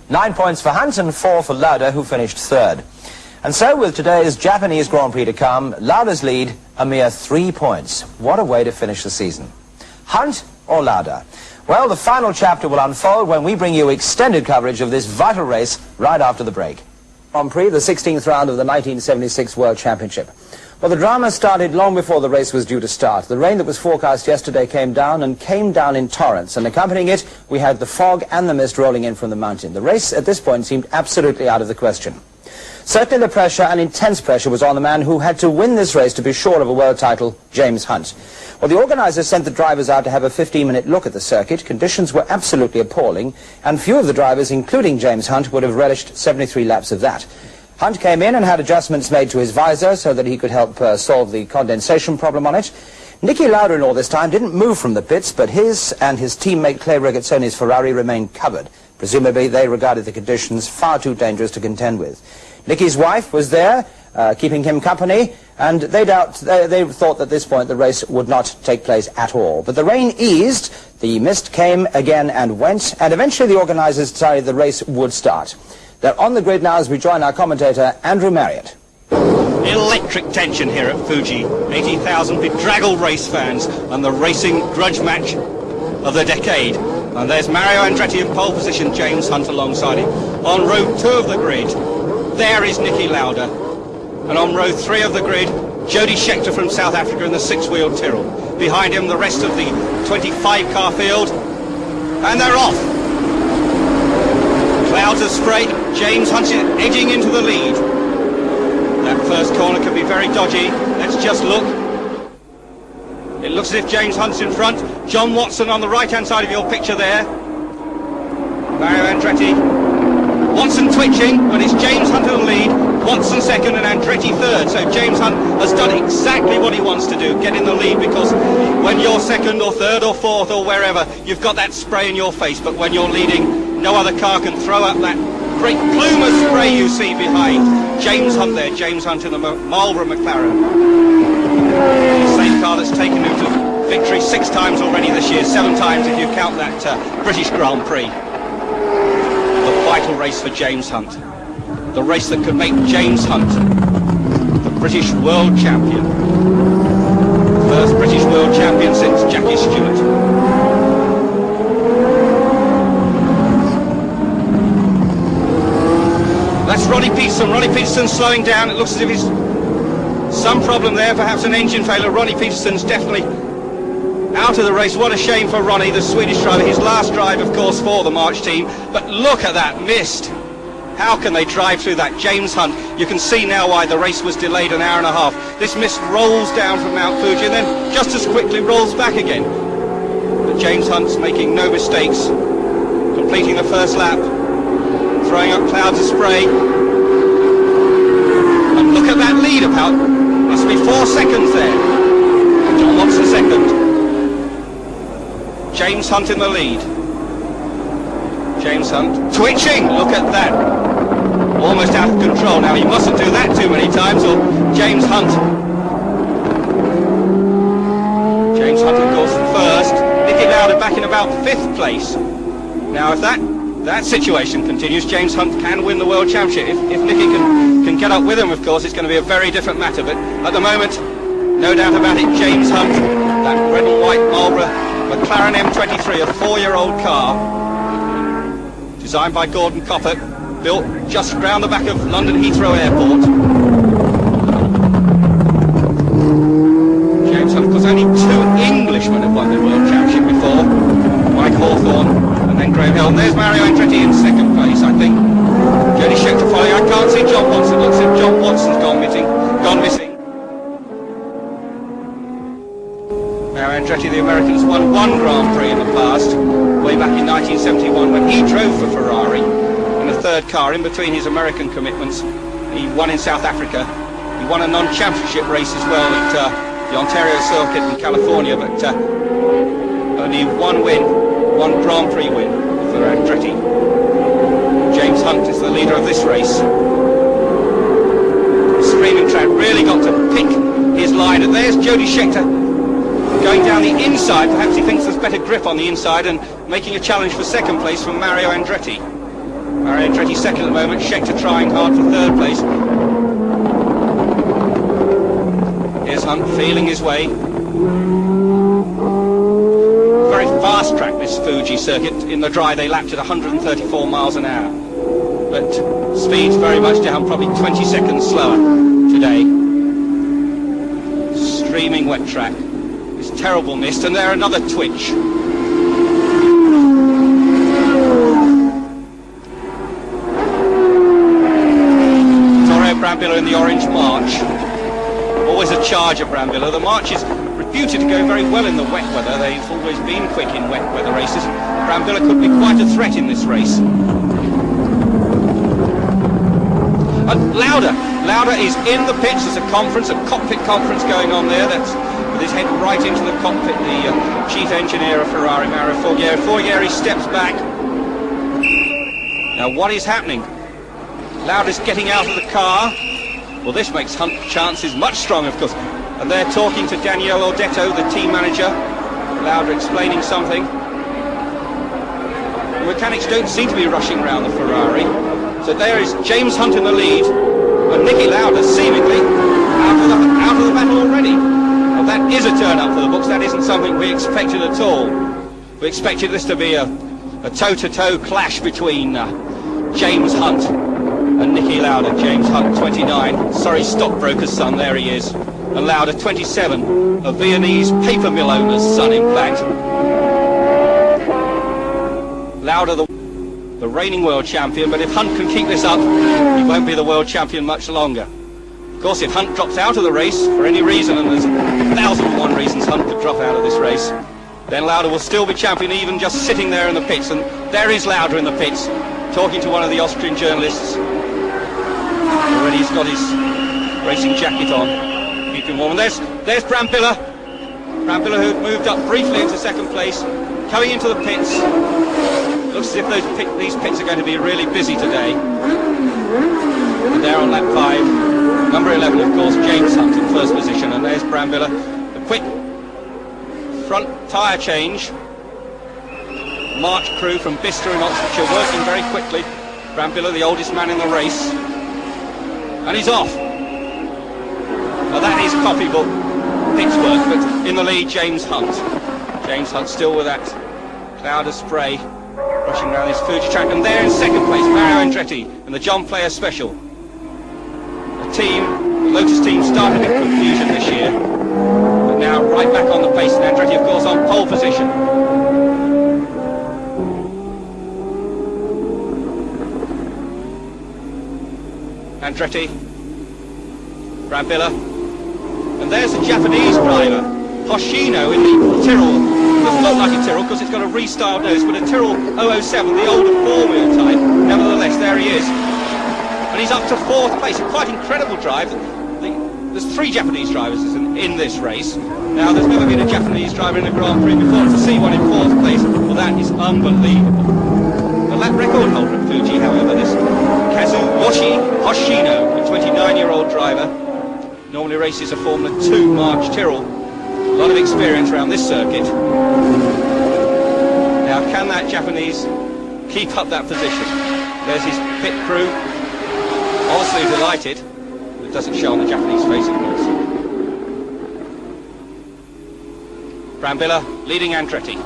9 points for Hunt and 4 for Lauda, who finished third. And so, with today's Japanese Grand Prix to come, Lauda's lead a mere 3 points. What a way to finish the season. Hunt or Lauda? Well, the final chapter will unfold when we bring you extended coverage of this vital race right after the break. Grand Prix, the 16th round of the 1976 World Championship. Well, the drama started long before the race was due to start. The rain that was forecast yesterday came down in torrents, and accompanying it, we had the fog and the mist rolling in from the mountain. The race at this point seemed absolutely out of the question. Certainly the pressure, and intense pressure, was on the man who had to win this race to be sure of a world title, James Hunt. Well, the organisers sent the drivers out to have a 15-minute look at the circuit. Conditions were absolutely appalling, and few of the drivers, including James Hunt, would have relished 73 laps of that. Hunt came in and had adjustments made to his visor so that he could help solve the condensation problem on it. Niki Lauda in all this time didn't move from the pits, but his and his teammate Clay Regazzoni's Ferrari remained covered. Presumably they regarded the conditions far too dangerous to contend with. Niki's wife was there, keeping him company, and they thought that at this point the race would not take place at all. But the rain eased, the mist came again and went, and eventually the organisers decided the race would start. They're on the grid now as we join our commentator, Andrew Marriott. Electric tension here at Fuji. 80,000 bedraggled race fans and the racing grudge match of the decade. And there's Mario Andretti in pole position, James Hunt alongside him. On row 2 of the grid, there is Niki Lauda. And on row 3 of the grid, Jody Scheckter from South Africa in the 6-wheeled Tyrrell. Behind him, the rest of the 25-car field. And they're off. Clouds of spray, James Hunt edging into the lead. That first corner could be very dodgy. Let's just look. It looks as if James Hunt's in front. John Watson on the right-hand side of your picture there. Mario Andretti. Watson twitching, but it's James Hunt in the lead. Watson second and Andretti third. So James Hunt has done exactly what he wants to do, get in the lead, because when you're second or third or fourth or wherever, you've got that spray in your face. But when you're leading, no other car can throw up that great plume of spray you see behind. James Hunt there, James Hunt in the Marlboro McLaren. The same car that's taken him to victory 6 times already this year, 7 times if you count that British Grand Prix. The vital race for James Hunt. The race that could make James Hunt the British world champion. First British world champion since Jackie Stewart. That's Ronnie Peterson. Ronnie Peterson slowing down. It looks as if he's some problem there, perhaps an engine failure. Ronnie Peterson's definitely out of the race. What a shame for Ronnie, the Swedish driver. His last drive, of course, for the March team. But look at that mist. How can they drive through that? James Hunt, you can see now why the race was delayed an hour and a half. This mist rolls down from Mount Fuji and then just as quickly rolls back again. But James Hunt's making no mistakes, completing the first lap, throwing up clouds of spray. And look at that lead about, must be 4 seconds there. John Watson second. James Hunt in the lead. James Hunt twitching, look at that. Almost out of control. Now you mustn't do that too many times or James Hunt. James Hunt of course first. Niki Lauda back in about 5th place. Now if that situation continues, James Hunt can win the World Championship. If Niki can get up with him, of course, it's going to be a very different matter. But at the moment, no doubt about it, James Hunt, that red and white Marlboro McLaren M23, a 4-year-old car, designed by Gordon Coppert, built just round the back of London Heathrow Airport. James Hunt, of course, only 2 Englishmen have won the World Championship before. Mike Hawthorne and then Graham Hill. And there's Mario Andretti in 2nd place, I think. Jody Scheckter following. I can't see John Watson. Looks as if John Watson's gone missing. Mario Andretti, the American's won 1 Grand Prix in the past, way back in 1971 when he drove for Ferrari in a 3rd car in between his American commitments. He won in South Africa. He won a non-championship race as well at the Ontario circuit in California, but only 1 win, 1 Grand Prix win for Andretti. James Hunt is the leader of this race. Screaming track, really got to pick his line. And there's Jody Scheckter going down the inside. Perhaps he thinks there's better grip on the inside and making a challenge for 2nd place from Mario Andretti. Mario Andretti second at the moment, Scheckter trying hard for third place. Here's Hunt feeling his way. Very fast track, this Fuji circuit. In the dry they lapped at 134 miles an hour. But speed's very much down, probably 20 seconds slower today. Streaming wet track. This terrible mist, and there another twitch. Brambilla in the orange march. Always a charge of Brambilla. The march is reputed to go very well in the wet weather. They've always been quick in wet weather races. Brambilla could be quite a threat in this race. Lauda is in the pits. There's a conference, a cockpit conference going on there. That's with his head right into the cockpit. The chief engineer of Ferrari, Mario Forghieri. Forghieri steps back. Now what is happening? Lauda's getting out of the car. Well, this makes Hunt's chances much stronger, of course. And they're talking to Daniele Ordetto, the team manager. Lauda explaining something. The mechanics don't seem to be rushing around the Ferrari. So there is James Hunt in the lead, and Niki Lauda seemingly out of the battle already. Well, that is a turn up for the books. That isn't something we expected at all. We expected this to be a toe-to-toe clash between James Hunt and Niki Lauda. James Hunt, 29, sorry, stockbroker's son, there he is. And Lauda, 27, a Viennese paper mill owner's son, in fact. Lauda, the reigning world champion, but if Hunt can keep this up, he won't be the world champion much longer. Of course, if Hunt drops out of the race for any reason, and there's 1,001 reasons Hunt could drop out of this race, then Lauda will still be champion, even just sitting there in the pits. And there is Lauda in the pits, talking to one of the Austrian journalists. Already he's got his racing jacket on, keeping warm. And there's Brambilla. Brambilla, who had moved up briefly into second place, coming into the pits. Looks as if these pits are going to be really busy today. And there on lap 5, number 11, of course, James Hunt in first position. And there's Brambilla. A quick front tyre change. March crew from Bicester in Oxfordshire working very quickly. Brambilla, the oldest man in the race. And he's off. Now that is copybook pits work, but in the lead, James Hunt. James Hunt still with that cloud of spray rushing around this Fuji track. And there in second place, Mario Andretti and the John Player Special. The Lotus team started in confusion this year, but now right back on the pace. And Andretti, of course, on pole position. Andretti, Brambilla, and there's the Japanese driver, Hoshino, in the Tyrrell. It doesn't look like a Tyrrell because it's got a restyled nose, but a Tyrrell 007, the older four-wheel type. Nevertheless, there he is. And he's up to fourth place, a quite incredible drive. There's 3 Japanese drivers in this race. Now, there's never been a Japanese driver in a Grand Prix before. To see one in fourth place, well, that is unbelievable. The lap record holder at Fuji, however, this Kazuyoshi Hoshino, a 29-year-old driver, normally races a Formula 2 March Tyrrell. A lot of experience around this circuit. Now, can that Japanese keep up that position? There's his pit crew, obviously delighted. It doesn't show on the Japanese face, of course. Brambilla leading Andretti.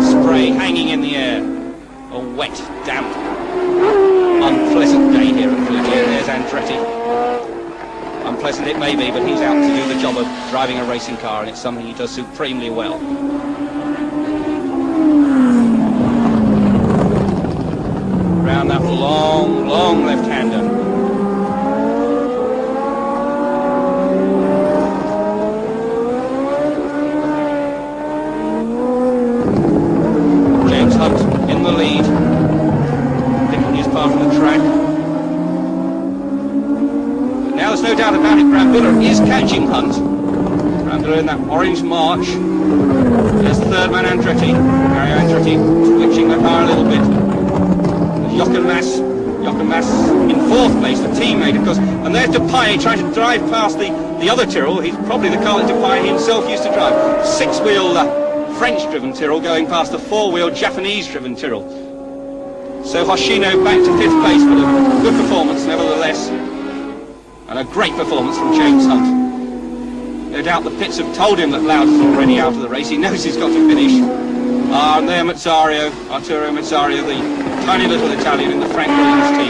Spray hanging in the air. A wet, damp, unpleasant day here at Fuji. And there's Andretti. Unpleasant it may be, but he's out to do the job of driving a racing car, and it's something he does supremely well. Round that long, long left-hander. James Hunt in the lead, picking his part of the track. Now there's no doubt about it, Brambilla is catching Hunt. Brambilla in that orange march. There's third man Andretti. Mario Andretti switching the car a little bit. There's Jochen Mass in fourth place, the teammate of course. And there's Depay trying to drive past the other Tyrrell. He's probably the car that Depay himself used to drive. 6-wheel French-driven Tyrrell going past the 4-wheel Japanese-driven Tyrrell. So Hoshino back to 5th place, but a good performance nevertheless. And a great performance from James Hunt. No doubt the pits have told him that Lauda's already out of the race. He knows he's got to finish. And there Mazzario, Arturo Mazzario, the tiny little Italian in the Frank Williams team.